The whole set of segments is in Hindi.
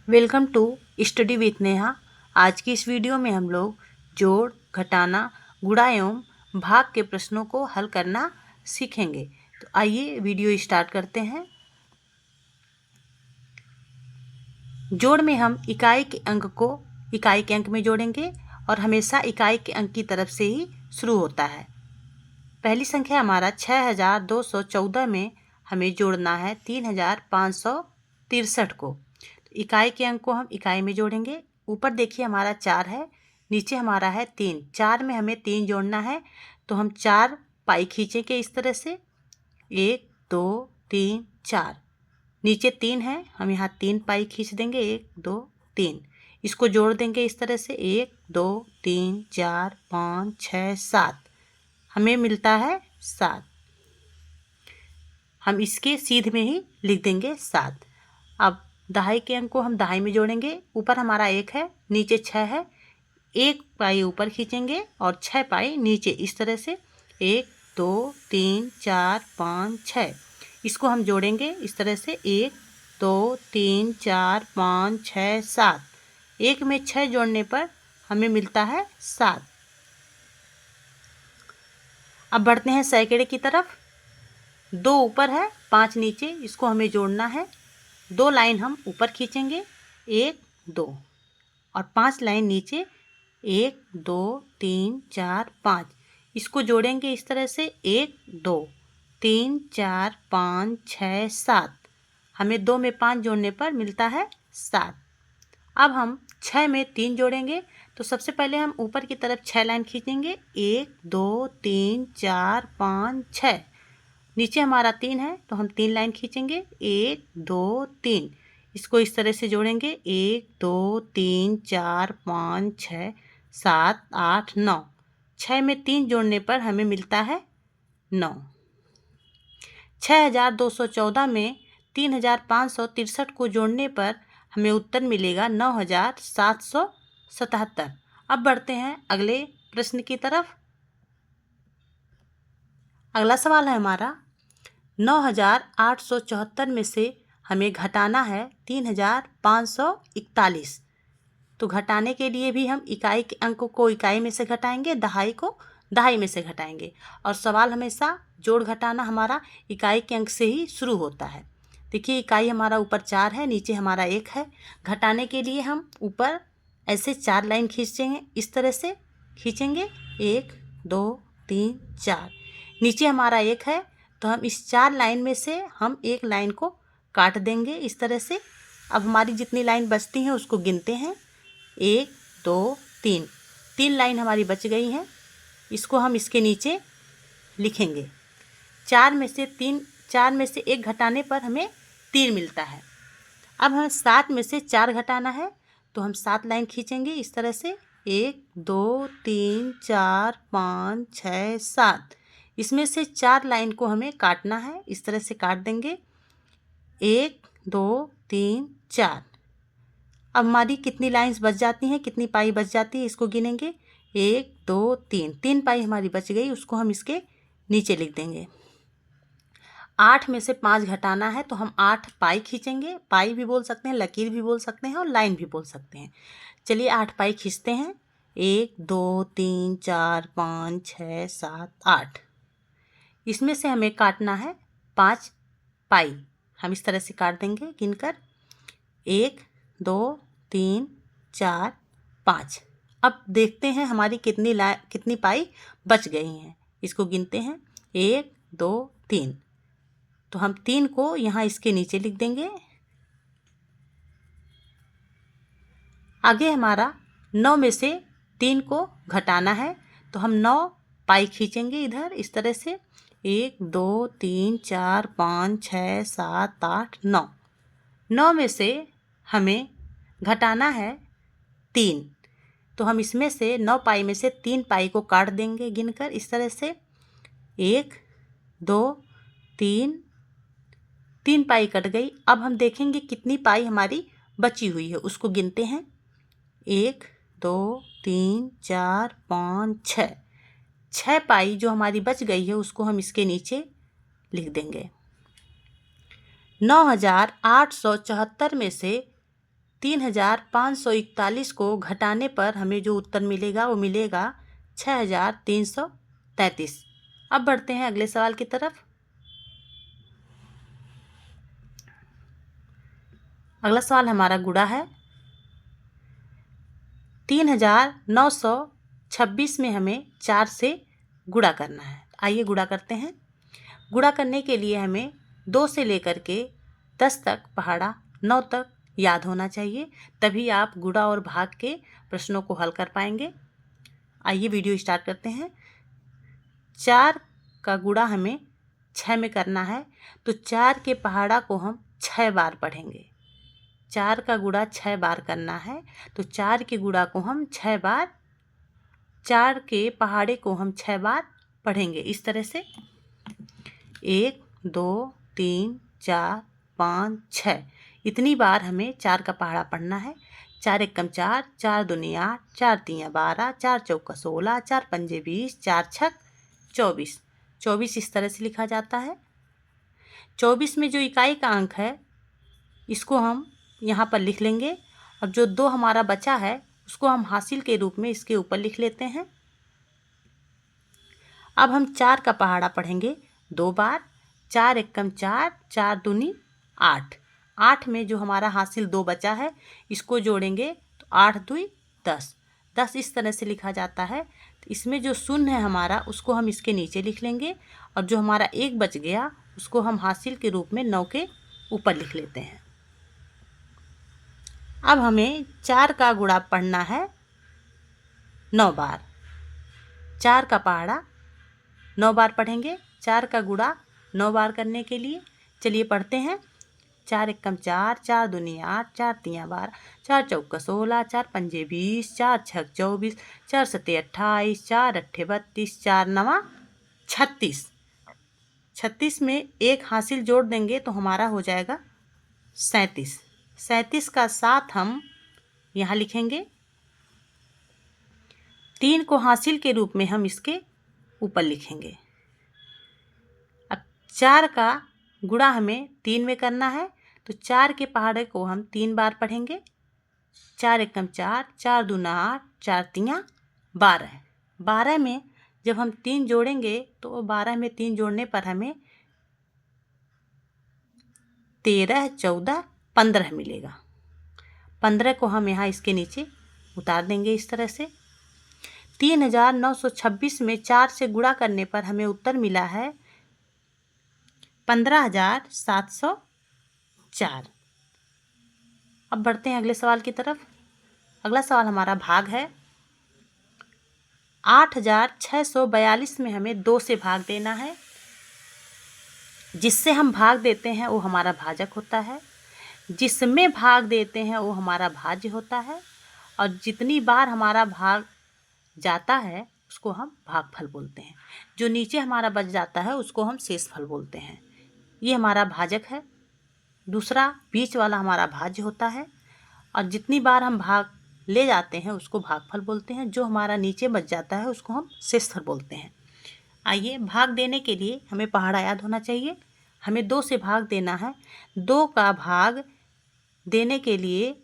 Welcome to study with Neha. आज की इस वीडियो में हम लोग जोड़, घटाना, गुणा एवं भाग के प्रश्नों को हल करना सीखेंगे। तो आइए वीडियो स्टार्ट करते हैं। जोड़ में हम इकाई के अंक को इकाई के अंक में जोड़ेंगे और हमेशा इकाई के अंक की तरफ से ही शुरू होता है। पहली संख्या हमारा 6214 में हमें जोड़ना है 3563 को। इकाई के अंक को हम इकाई में जोड़ेंगे। ऊपर देखिए हमारा 4 है, नीचे हमारा है 3। 4 में हमें 3 जोड़ना है, तो हम 4 पाई खींचेंगे इस तरह से, 1 2 3 4। नीचे 3 है, हम यहाँ 3 पाई खींच देंगे, 1 2 3। इसको जोड़ देंगे इस तरह से, 1 2 3 4 5 6 7, हमें मिलता है 7। हम इसके सीध में ही लिख देंगे 7। अब दहाई के अंक को हम दहाई में जोड़ेंगे। ऊपर हमारा 1 है, नीचे 6 है, 1 पाई ऊपर खींचेंगे और 6 पाई नीचे, इस तरह से 1 2 3 4 5 6। इसको हम जोड़ेंगे इस तरह से, 1 2 3 4 5 6 7। 1 में 6 जोड़ने पर हमें मिलता है 7। अब बढ़ते हैं सैकड़े की तरफ। 2 ऊपर है, 5 नीचे, इसको हमें जोड़ना है। 2 लाइन हम ऊपर खींचेंगे, 1 2, और 5 लाइन नीचे, 1 2 3 4 5। इसको जोड़ेंगे इस तरह से, 1 2 3 4 5 6 7। हमें 2 में 5 जोड़ने पर मिलता है 7। अब हम 6 में 3 जोड़ेंगे, तो सबसे पहले हम ऊपर की तरफ 6 लाइन खींचेंगे, 1 2 3 4 5 6। नीचे हमारा 3 है, तो हम 3 लाइन खींचेंगे, 1 2 3। इसको इस तरह से जोड़ेंगे, 1 2 3 4 5 6 7 8 9। 6 में 3 जोड़ने पर हमें मिलता है 9। 6214 में 3563 को जोड़ने पर हमें उत्तर मिलेगा 9777। अब बढ़ते हैं अगले प्रश्न की तरफ। अगला सवाल है हमारा, 9874 में से हमें घटाना है 3541। तो घटाने के लिए भी हम इकाई के अंक को इकाई में से घटाएंगे, दहाई को दहाई में से घटाएंगे। और सवाल हमेशा जोड़ घटाना हमारा इकाई के अंक से ही शुरू होता है। देखिए इकाई हमारा ऊपर 4 है, नीचे हमारा 1 है। घटाने के लिए हम ऊपर ऐसे 4 लाइन खींचेंगे, इस तरह से खींचेंगे, 1 2 3 4। नीचे हमारा 1 है, तो हम इस 4 लाइन में से हम 1 लाइन को काट देंगे इस तरह से। अब हमारी जितनी लाइन बचती हैं उसको गिनते हैं, 1 2 3। 3 लाइन हमारी बच गई हैं, इसको हम इसके नीचे लिखेंगे। 4 में से 1 घटाने पर हमें 3 मिलता है। अब हमें 7 में से 4 घटाना है, तो हम 7 लाइन खींचेंगे इस तरह से, 1 2 3 4 5 6 7। इसमें से 4 लाइन को हमें काटना है, इस तरह से काट देंगे, 1 2 3 4। अब हमारी कितनी लाइंस बच जाती हैं, कितनी पाई बच जाती है, इसको गिनेंगे, 1 2 3। 3 पाई हमारी बच गई, उसको हम इसके नीचे लिख देंगे। 8 में से 5 घटाना है, तो हम 8 पाई खींचेंगे। पाई भी बोल सकते हैं, लकीर भी बोल सकते हैं और लाइन भी बोल सकते हैं। चलिए 8 पाई खींचते हैं, 1 2 3 4 5 6 7 8। इसमें से हमें काटना है 5 पाई। हम इस तरह से काट देंगे गिनकर, 1 2 3 4 5। अब देखते हैं हमारी कितनी पाई बच गई हैं, इसको गिनते हैं, 1 2 3। तो हम 3 को यहाँ इसके नीचे लिख देंगे। आगे हमारा 9 में से 3 को घटाना है, तो हम 9 पाई खींचेंगे इधर इस तरह से, 1 2 3 4 5 6 7 8 9। 9 में से हमें घटाना है 3, तो हम इसमें से 9 पाई में से 3 पाई को काट देंगे गिनकर इस तरह से, 1 2 3। 3 पाई कट गई। अब हम देखेंगे कितनी पाई हमारी बची हुई है, उसको गिनते हैं, 1 2 3 4 5 6। 6 पाई जो हमारी बच गई है उसको हम इसके नीचे लिख देंगे। 9874 में से 3541 को घटाने पर हमें जो उत्तर मिलेगा वो मिलेगा 6333। अब बढ़ते हैं अगले सवाल की तरफ। अगला सवाल हमारा गुणा है। 3926 में हमें 4 से गुणा करना है। आइए गुणा करते हैं। गुणा करने के लिए हमें 2 से लेकर के 10 तक पहाड़ा 9 तक याद होना चाहिए, तभी आप गुणा और भाग के प्रश्नों को हल कर पाएंगे। आइए वीडियो स्टार्ट करते हैं। 4 का गुणा हमें 6 में करना है, तो 4 के पहाड़ा को हम 6 बार पढ़ेंगे। 4 का गुणा 6 बार करना है, तो 4 के गुणा को हम 6 बार, 4 के पहाड़े को हम 6 बार पढ़ेंगे। इस तरह से 1 2 3 4 5 6 इतनी बार हमें 4 का पहाड़ा पढ़ना है। 4 एकम 4, 4 दूनी 8, 4 तियाँ 12, 4 चौका 16, 4 पंजे 20, 4 छक 24। 24 इस तरह से लिखा जाता है। 24 में जो इकाई का अंक है इसको हम यहाँ पर लिख लेंगे, और जो 2 हमारा बचा है उसको हम हासिल के रूप में इसके ऊपर लिख लेते हैं। अब हम 4 का पहाड़ा पढ़ेंगे 2 बार। 4 एकम 4, 4 दूनी 8। 8 में जो हमारा हासिल 2 बचा है इसको जोड़ेंगे तो 8 दूई 10। 10 इस तरह से लिखा जाता है। तो इसमें जो शून्य है हमारा उसको हम इसके नीचे लिख लेंगे, और जो हमारा 1 बच गया उसको हम हासिल के रूप में 9 के ऊपर लिख लेते हैं। अब हमें 4 का गुणा पढ़ना है 9 बार। 4 का पहाड़ा 9 बार पढ़ेंगे। 4 का गुणा 9 बार करने के लिए चलिए पढ़ते हैं। 4 एकम 4, 4 दूनी 8, 4 तियाँ 12, 4 चौका 16, 4 पंजे 20, 4 छक 24, 4 सते 28, 4 अट्ठे 32, 4 नवा 36। 36 में 1 हासिल जोड़ देंगे तो हमारा हो जाएगा 37। 37 का 7 हम यहाँ लिखेंगे। 3 को हासिल के रूप में हम इसके ऊपर लिखेंगे। अब 4 का गुणा हमें 3 में करना है, तो 4 के पहाड़े को हम 3 बार पढ़ेंगे। 4 एकम 4, 4 दूना 8, 4 तियाँ 12। 12 में जब हम 3 जोड़ेंगे तो 12 में 3 जोड़ने पर हमें 13, 14, 15 मिलेगा। 15 को हम यहाँ इसके नीचे उतार देंगे इस तरह से। 3926 में 4 से गुणा करने पर हमें उत्तर मिला है 15704। अब बढ़ते हैं अगले सवाल की तरफ। अगला सवाल हमारा भाग है। 8642 में हमें 2 से भाग देना है। जिससे हम भाग देते हैं वो हमारा भाजक होता है, जिसमें भाग देते हैं वो हमारा भाज्य होता है, और जितनी बार हमारा भाग जाता है उसको हम भागफल बोलते हैं। जो नीचे हमारा बच जाता है उसको हम शेषफल बोलते हैं। ये हमारा भाजक है। दूसरा बीच वाला हमारा भाज्य होता है, और जितनी बार हम भाग ले जाते हैं उसको भागफल बोलते हैं। जो हमारा नीचे बच जाता है उसको हम शेषफल बोलते हैं। आइए, भाग देने के लिए हमें पहाड़ा याद होना चाहिए। हमें 2 से भाग देना है। 2 का भाग देने के लिए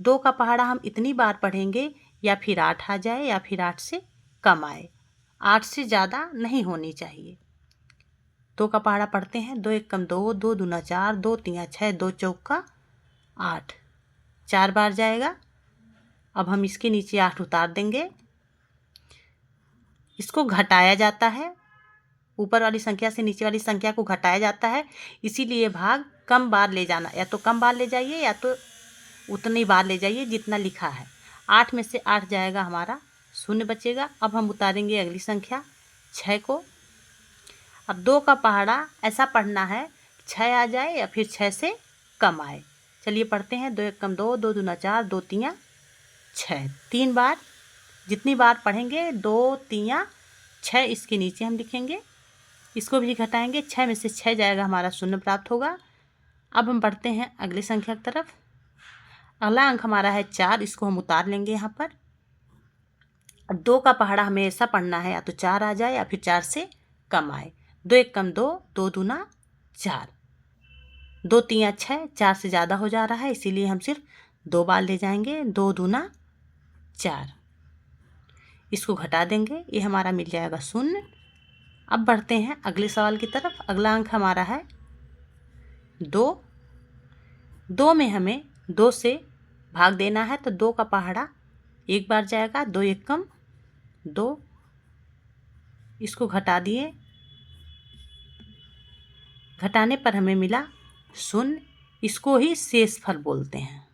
2 का पहाड़ा हम इतनी बार पढ़ेंगे या फिर 8 आ जाए या फिर 8 से कम आए। 8 से ज़्यादा नहीं होनी चाहिए। 2 का पहाड़ा पढ़ते हैं। 2 एकम 2, 2 दूना 4, 2 तियाँ 6, 2 चौका 8। 4 बार जाएगा। अब हम इसके नीचे 8 उतार देंगे। इसको घटाया जाता है। ऊपर वाली संख्या से नीचे वाली संख्या को घटाया जाता है, इसीलिए भाग कम बार ले जाना, या तो कम बार ले जाइए या तो उतनी बार ले जाइए जितना लिखा है। 8 में से 8 जाएगा, हमारा 0 बचेगा। अब हम उतारेंगे अगली संख्या 6 को। अब 2 का पहाड़ा ऐसा पढ़ना है 6 आ जाए या फिर 6 से कम आए। चलिए पढ़ते हैं। 2 एकम 2, 2 दूना 4, 2 तियाँ 6। 3 बार, जितनी बार पढ़ेंगे 2 तियाँ 6 इसके नीचे हम लिखेंगे। इसको भी घटाएंगे। 6 में से 6 जाएगा, हमारा 0 प्राप्त होगा। अब हम बढ़ते हैं अगली संख्या की तरफ। अगला अंक हमारा है 4, इसको हम उतार लेंगे यहाँ पर। 2 का पहाड़ा हमें ऐसा पढ़ना है, या तो 4 आ जाए या फिर 4 से कम आए। 2 एकम 2, 2 दूना 4। 2 तियाँ 6, 4 से ज़्यादा हो जा रहा है, इसीलिए हम सिर्फ 2 बार ले जाएंगे। 2 दूना 4, इसको घटा देंगे, ये हमारा मिल जाएगा 0। अब बढ़ते हैं अगले सवाल की तरफ। अगला अंक हमारा है 2। 2 में हमें 2 से भाग देना है, तो 2 का पहाड़ा एक बार जाएगा, 2 एकम 2, इसको घटा दिए, घटाने पर हमें मिला 0, इसको ही शेषफल बोलते हैं।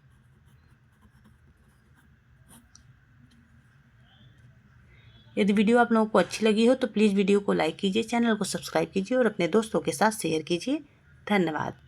यदि वीडियो आप लोगों को अच्छी लगी हो तो प्लीज़ वीडियो को लाइक कीजिए, चैनल को सब्सक्राइब कीजिए और अपने दोस्तों के साथ शेयर कीजिए। धन्यवाद।